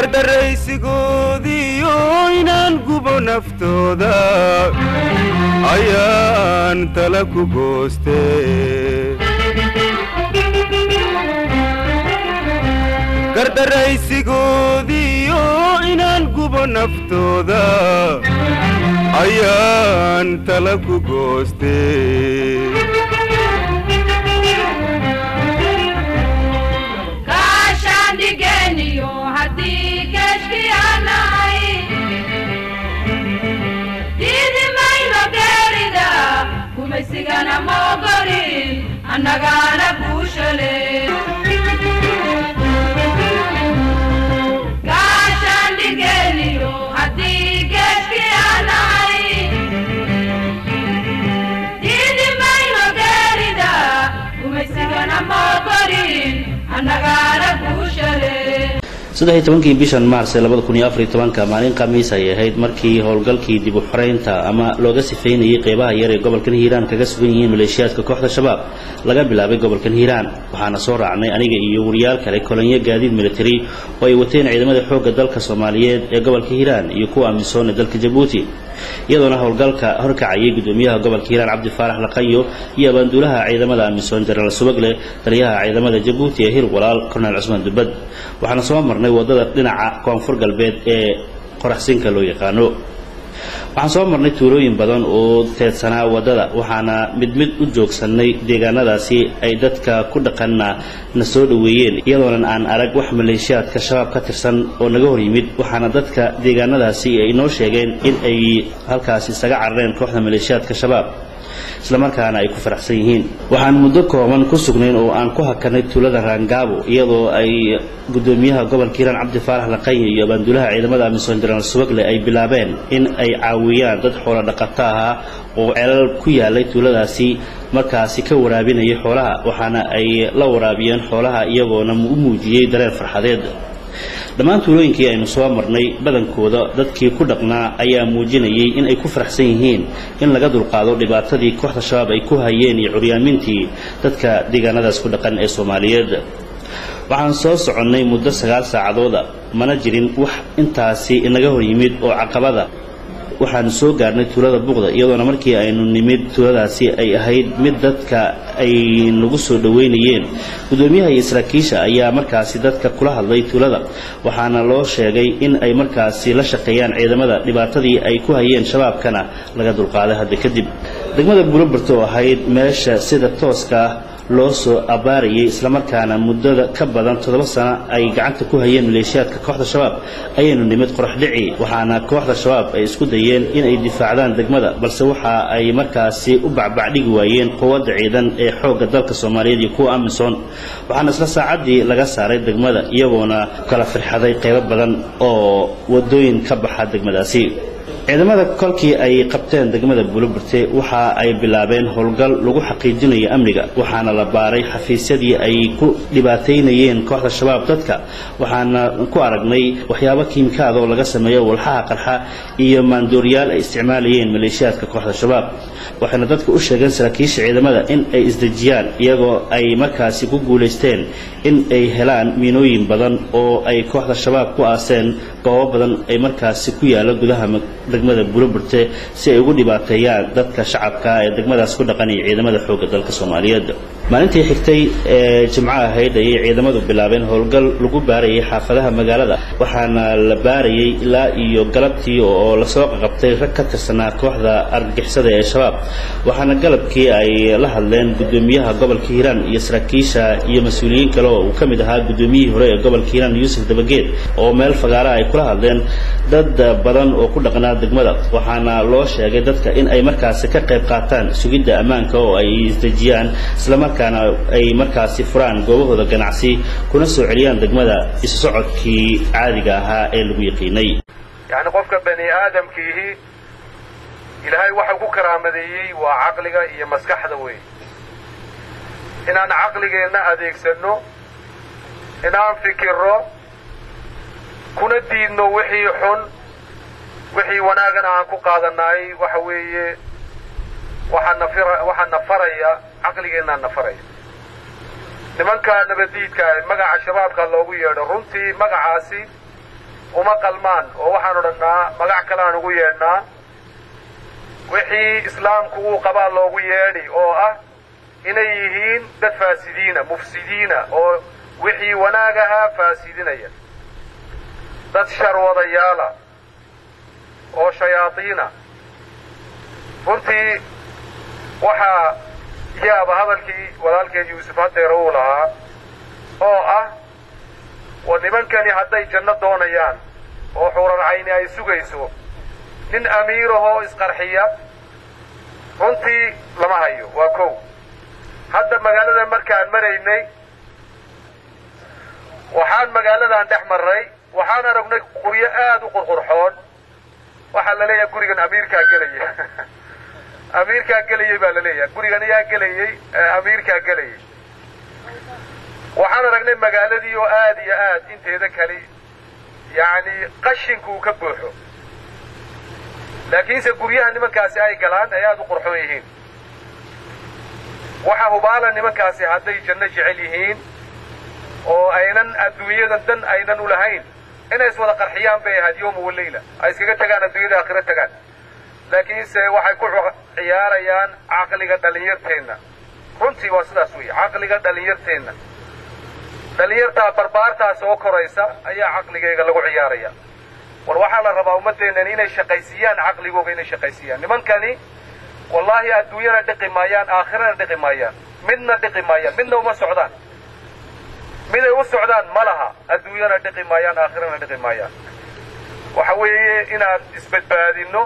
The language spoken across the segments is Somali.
gardaraysigoodiyo inaan gubo naftooda ayaan tala ku gooste gardaraysigoodiyo inaan gubo naftooda ayaan tala ku gooste sigana mogorin anagana bushale gashan digeliyo hadi geskianai didi mayno gerida sigana mogorin anagana bushale 13 bishan Maars 2014 maalin Khamiis ay ahayd markii howlgalkii dib u xareynta ama looga sifeynayay qeybaha yar ee gobolka Hiiraan kaga sugan yihiin maleeshiyaadka kooxda shabaab laga bilaabay gobolka Hiiraan waxaana soo raacnay aniga iyo wariyaal kale kolonyo gaadiid military oo ay wateen ciidamada xoogga dalka Soomaaliyeed ee gobolka Hiiraan iyo kuwa amisoon ee dalka Djibouti iyadoo howlgalka horkacayay gudoomiyaha gobolka Hiiraan Cabdi Faarax Laqayo iyo banduulaha ciidamada amisoon General Subagle taliyaha ciidamada Djibouti ee Hirwalaal Colonel Cusman Dubad waxaana soo marnay wadada dhinaca koonfur galbeed ee qoraxsinka loo yaqaano waxaan soo marnay tuulooyin badan oo teedsanaa wadada waxaana mid u joogsanay deegaanadaasi ay dadka ku dhaqanna na soo dhaweeyeen iyadoo aan arag wax maleeshiyaadka shabaab ka tirsan oo naga hor yimid waxaana dadka deegaanadaasi ay noo sheegeen in ay halkaasi isaga carareen kooxda maleeshiyaadka shabaab isla markaana ay ku faraxsan yihiin waxaan muddo kooban ku sugnayn oo aan ku hakanay tuulada Rangabo iyadoo ay gudoomiyaha gobolka Hiiraan Cabdi Faarax Laqayo iyo banduulaha ciidamada amisoon General Subagle ay bilaabeen in ay caawiyaan dad xoolo dhaqato ah oo ceelal ku yaalay tuuladaasi markaasi ka waraabinayay xoolaha waxaana ay la waraabiyeen xoolaha iyagoona u muujiyay dareen farxadeed dhammaan tuulooyinkii aynu soo marnay badankooda dadkii ku dhaqnaa ayaa muujinayay in ay ku faraxsan yihiin in laga dulqaado dhibaatadii kooxda shabaab ay ku hayeen iyo curyaamintii dadka deegaanadaas ku dhaqan ee Soomaaliyeed waxaan soo soconnay muddo 9 saacadood mana jirin wax intaasi inaga hor yimid oo caqabada waxaan soo gaarnay tuulada Buuqda iyadoo markii aynu nimid tuuladaasi ay ahayd mid dadka ay nagu soo dhaweynayeen gudoomiyaha Israakiisha ayaa markaasi dadka kula hadlay tuulada waxaana loo sheegay in ay markaasi la shaqeeyaan ciidamada dhibaatadii ay ku hayeen shabaabkana laga dulqaaday hadda kadib degmada Buulobarto ahayd meesha sida tooska loo soo abaariyay isla markaana muddada ka badan 7 sano ay gacanta ku hayeen maleeshiyaadka kooxda shabaab ayaynu nimid qorax dhici waxaana kooxda shabaab ay isku dayeen in ay difaacdaan degmada balse waxa ay markaasi u bacbacdhigi waayeen quwadda ciidan ee xoogga dalka Soomaaliyeed iyo kuwa amisoon waxaana isla saacadii laga saaray degmada iyagoona kala firxaday qaybo badan oo wadooyin ka baxa degmadaasi ciidamada kolkii ay qabteen degmada Buulobarto waxa ay bilaabeen howlgal lagu xaqiijinayo amniga waxaana la baaray xafiisyadii ay ku dhibaateynayeen kooxda shabaab dadka waxaana ku aragnay waxyaabo kiimikaad oo laga sameeyo walxaha qarxa iyo maandooriyaal ay isticmaalayeen maleeshiyaadka kooxda shabaab waxaana dadka u sheegeen saraakiisha ciidamada in ay isdajiyaan iyagoo ay markaasi ku guuleysteen in ay helaan miinooyin badan oo ay kooxda shabaab ku aaseen goobo badan ay markaasi ku yaala gudaha degmada Buulobarto si ay ugu dhibaateeyaan dadka shacabka ee degmadaas ku dhaqan iyo ciidamada xoogga dalka Soomaaliyeed maalintii xigtay ee Jimcaha ahayd ay ciidamadu bilaabeen howlgal lagu baarayay xaafadaha magaalada waxaana la baarayay ilaa iyo galabtii oo la soo qabtay rag ka tirsanaa kooxda argagixisada ee shabaab waxaana galabkii ay la hadleen gudoomiyaha gobolka Hiiraan iyo saraakiisha iyo mas'uuliyiin kale oo ka mid ahaa gudoomiyihii hore ee gobolka Hiiraan Yuusuf Dabageed oo meel fagaara ay kula hadleen dad badan oo ku dhaqnaa degmada waxaana loo sheegay dadka in ay markaasi ka qayb qaataan sugidda ammaanka oo ay isdajiyaan isla markaana ay markaasi furaan goobahooda ganacsi kuna soo celiyaan degmada isu socodkii caadiga ahaa ee lagu yaqiinay yani qofka bani aadamkiihi ilaahay waxa ku karaamadeeyay waa aqliga iyo maskaxda weey inaan aqligeena adeegsano inaan fikirro kuna diidno wixii xun wixii wanaagana aan ku qaadanay waxa weeye waxa nafaraya aqligeena nafaraya nimanka nabadiidka magaca shabaabka loogu yeedho runtii magacaasi uma qalmaan oo waxaan odhannaa magac kale aan ugu yeedhnaa wixii islaamku uu qabaa loogu yeedhi oo ah inay yihiin dad faasidiina mufsidiina oo wixii wanaag ahaa faasidinaya dad sharwadayaala oo shayaadiina runtii waxaa yaaba hadalkii walaalkeed yuusuf haddeer uu lahaa oo ah wa nimankani hadday janno doonayaan oo xurar cayni ay sugayso nin amiirahoo isqarxiya runtii lama hayo waa kow hadda magaalada markaan maraynay waxaan magaaladan dhex marray waxaan aragnay quryo aad u qurqurxoon waxaa la leeyahay gurigan amiirkaa gelaya amiirkaa gelayay baa la leeyahay gurigan ayaa gelayay amiirkaa gelayay waxaan aragnay magaaladii oo aad iyo aad inteeda kale yacni qashinku uu ka buuxo laakiinse guryaha nimankaasi ay galaan ay aad u qurxoon yihiin waxa hubaala nimankaasi hadday janno jecel yihiin oo aynan adduunyadan dan aynan u lahayn inay iswada qarxiyaan bay ahayd yowma waleyla ay iskaga tagaan adduunyada aakhiro tagaan laakiinse waxay ku ciyaarayaan caqliga dhallinyarteenna runtii waa sidaas weeye caqliga dhallinyarteenna dhallinyartaa barbaartaa soo koraysa ayaa caqligayga lagu ciyaaraya war waxaa la rabaa ummaddeennan inay shaqaysiiyaan caqligooga inay shaqaysiiyaan nimankani wallaahi adduunyana dhiqi maayaan aakhirana dhiqi maayaan midna dhiqi maayaan midna uma socdaan miday u socdaan ma laha adduunyana dhiqi maayaan aakhirana dhiqi maayaan waxa weeye inaan isbadbaadinno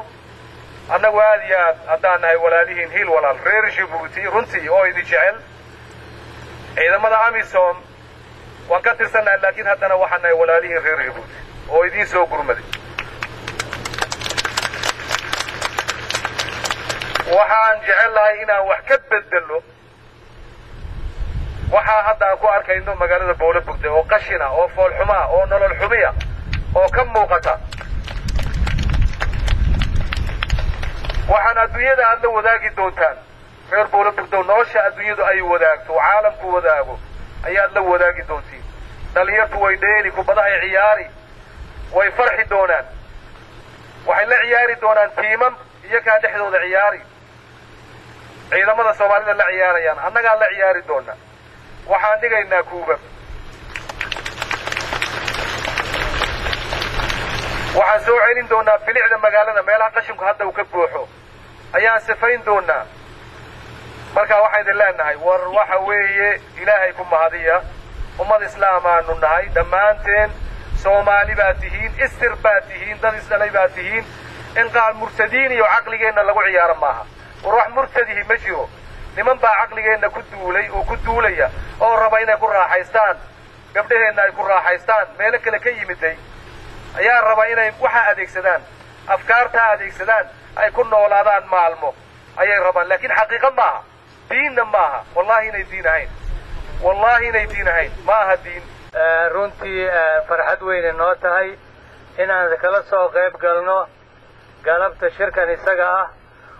annagu aad iyo aad haddaan nahay walaalihiin hiil walaal reer Djibouti runtii oo idin jecel ciidamada amisom waan ka tirsannahay laakiin haddana waxaan nahay walaalihiin reer Djibouti oo idiin soo gurmaday waxaan jecelahay inaan wax ka bedelo waxaa hadda aan ku arkayno magaalada Boolebugde oo qashina oo foolxuma oo nolol xumiya oo ka muuqata waxaan adduunyada aad la wadaagi doontaan reer Boolebugde nolosha adduunyadu ay wadaagto caalamku wadaago ayaad la wadaagi doontiin dhalinyartu way dheeli kubadaha ciyaari way farxi doonaan waxay la ciyaari doonaan tiimam iyagaa dhexdooda ciyaari ciidamada Soomaalida la ciyaarayaan annagaa la ciyaari doona waxaan dhigaynaa kuuba waxaan soo celin doonaa bilicda magaalada meelaha qashinku hadda uu ka buuxo ayaan sifayn doonaa marka waxaan idin leenahay war waxa weeye ilaahay ku mahadiya ummad islaam aanu nahay dhammaanteen Soomaali baa tihiin istir baa tihiin dad isdhalay baa tihiin in qaal murtadiin iyo caqligeenna lagu ciyaaro maaha war wax murtadihi ma jiro niman baa caqligeenna ku duulay oo ku duulaya oo raba inay ku raaxaystaan gabdhaheenna ay ku raaxaystaan meelo kale ka yimiday ayaa raba inay waxa adeegsadaan afkaarta adeegsadaan ay ku noolaadaan maalmo ayay rabaan laakiin xaqiiqo maaha diinna maaha wallahi inay diin ahayn wallahi inay diin ahayn maaha diin runtii farxad weyn noo tahay inaan kala soo qayb galno galabta shirkan isaga ah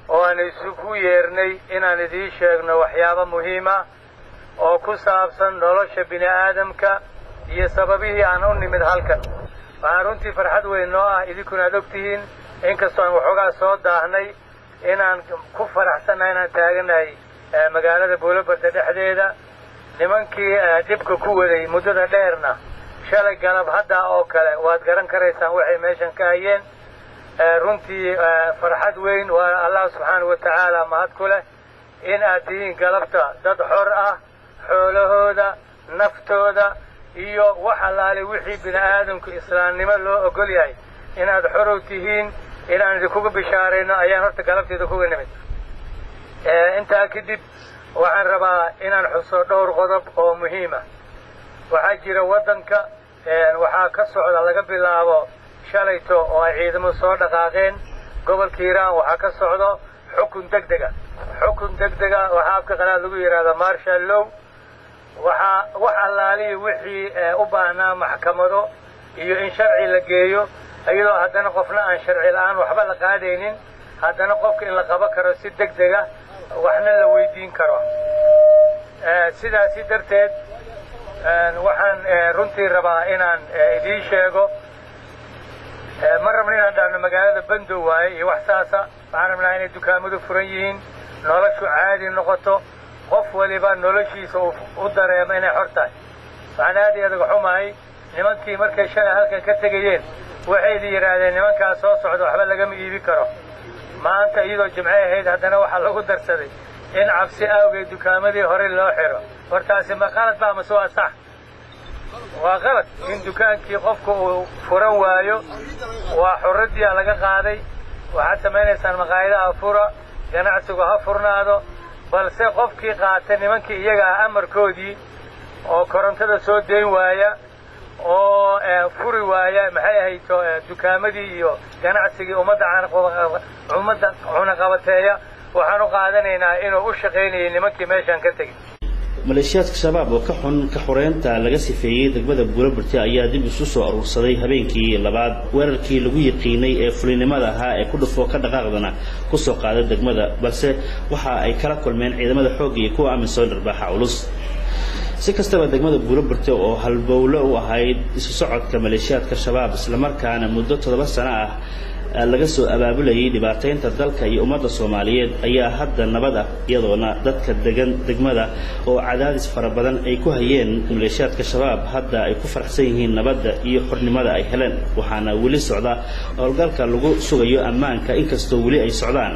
oo aan isugu yeernay inaan idiin sheegno waxyaabo muhiim ah oo ku saabsan nolosha bini aadamka iyo sababihii aan u nimid halkan waxaa runtii farxad weyn noo ah idinkuna aad ogtihiin inkastoo aan waxoogaa soo daahnay inaan ku faraxsannahay inaan taaganahay magaalada Boolebugde dhexdeeda nimankii dhibka ku waday muddada dheerna shalay galab hadda oo kale waad garan karaysaan waxay meeshan ka hayeen runtii farxad weyn waa Allah subhanahu wa ta'ala mahad ku leh in aad tihiin galabta dad xor ah xoolahooda naftooda iyo wax allaale wixii bini aadamku islaamnimo loo ogol yahay inaad xor u tihiin inaan idinku bishaarayno ayaan horta galabteeda kuga nimid intaa kadib waxaan rabaa inaan xuso dhowr qodob oo muhiim ah waxaa jira waddanka waxaa ka socda laga bilaabo shalayto oo ay ciidamo soo dhaqaaqeen gobolka Hiiraan waxaa ka socdo xukun degdega waxaa afka qalaad lagu yiraahdaa martial law wax allaalihi wixii u baahnaa maxkamado iyo in sharci la geeyo iyadoo haddana qofna aan sharci la'aan waxba la qaadaynin haddana qofka in la qaban karo si degdega waxna la weydiin karo sidaasi darteed waxaan runtii rabaa inaan idiin sheego ma rabna inaan dhahno magaalada bandow waaye iyo wax saasa waxaan rabnaa inay dukaamadu furan yihiin noloshu caadi noqoto qof waliba noloshiisa u dareemo inay xor tahay waxaan aad iyo aad uga xumahay nimankii markay shalay halkan ka tegayeen waxayna yidhaahdeen nimankaas soo socda waxba lagama iibi karo maanta iyadoo jimce ahayd haddana waxaa lagu darsaday in cabsi awgeed dukaamadii hore loo xiro hortaasi ma qalad baa mase waa sax waa qalad in dukaankii qofku uu furan waayo waa xurradiyaa laga qaaday waxaad samaynaysaan maqaayadaha fura ganacsigu ha furnaado balse qofkii qaatay nimankii iyaga ah amarkoodii oo korontada soo dayn waaya oo furi waaya maxay ahayd dukaamadii iyo ganacsigii ummadda cunaqabateeya waxaan u qaadanaynaa inuu u shaqaynayay nimankii meeshaan ka tegey maleeshiyaadka shabaab oo ka xun ka xoreynta laga sifeeyey degmada buulaburte ayaa dib isu soo aruursaday habeenkii labaad weerarkii lagu yiqiinay ee fulinimada ahaa ee ku dhufo ka dhaqaaqdana ku soo qaaday degmada balse waxa ay kala kulmeen ciidamada xoogga iyo kuwa amisom dharbaaxa culus si kastaba degmada buulaburte oo halbowle u ahayd isu socodka maleeshiyaadka shabaab isla markaana muddo 7 sano ah laga soo abaabulayay dhibaataynta dalka iyo ummadda Soomaaliyeed ayaa hadda nabad ah iyadoona dadka degan degmada oo cadaadis fara badan ay ku hayeen maleeshiyaadka shabaab hadda ay ku faraxsan yihiin nabadda iyo xornimada ay heleen waxaana wali socda howlgalka lagu sugayo ammaanka inkastoo wali ay socdaan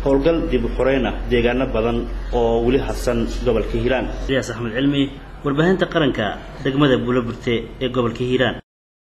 howlgal dib u xoreyn ah deegaano badan oo wali hadsan gobolka Hiiraan. Iyaas Axmed Cilmi warbaahinta qaranka degmada Buulaburte ee gobolka Hiiraan.